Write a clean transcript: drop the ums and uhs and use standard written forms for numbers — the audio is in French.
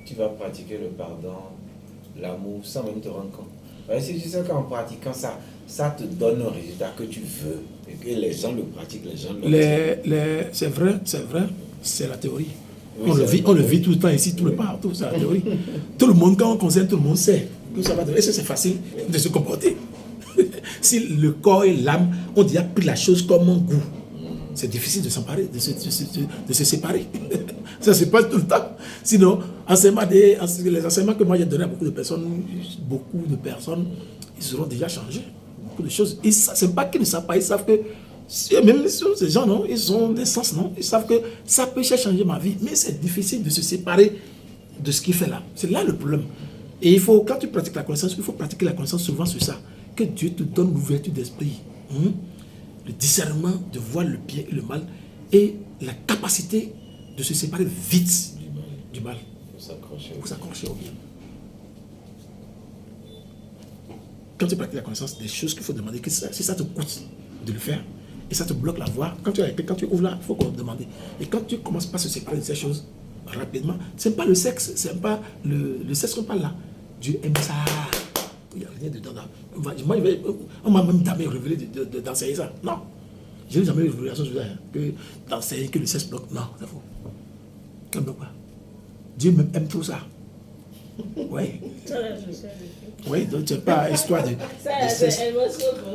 tu vas pratiquer le pardon, l'amour, sans même te rendre compte. Parce que tu sais qu'en pratiquant ça, ça te donne un résultat que tu veux. Et que les gens le pratiquent, les gens le C'est vrai, c'est la théorie. Oui, on le vit tout le temps ici, tout le partout, c'est la théorie. Tout le monde, quand on conseille, tout le monde sait que ça va donner. C'est facile de se comporter. Si le corps et l'âme ont déjà pris la chose comme un goût, c'est difficile de s'emparer, de se séparer. Ça se passe tout le temps. Sinon, les enseignements que moi j'ai donnés à beaucoup de personnes, ils seront déjà changés. Beaucoup de choses. Ce n'est pas qu'ils ne savent pas, ils savent que, même ces gens, non, ils ont des sens, non, ils savent que ça peut changer ma vie, mais c'est difficile de se séparer de ce qu'il fait là. C'est là le problème. Et quand tu pratiques la connaissance, il faut pratiquer la connaissance souvent sur ça. Que Dieu te donne l'ouverture d'esprit, le discernement de voir le bien et le mal, et la capacité de se séparer vite du mal. Pour s'accrocher au bien. Quand tu pratiques la connaissance, des choses qu'il faut demander, si ça te coûte de le faire, et ça te bloque la voie, quand tu ouvres là, il faut qu'on te demande. Et quand tu commences pas à se séparer de ces choses rapidement, ce n'est pas le sexe, c'est pas le sexe qu'on parle là. Dieu aime ça. Il n'y a rien dedans. On m'a même jamais révélé d'enseigner ça. Non. Je n'ai jamais eu de révélation sur ça. Que d'enseigner que le sexe bloque. Non, c'est faux. Ça ne bloque pas. Dieu même aime tout ça. Oui. Oui, donc c'est pas histoire de sexe.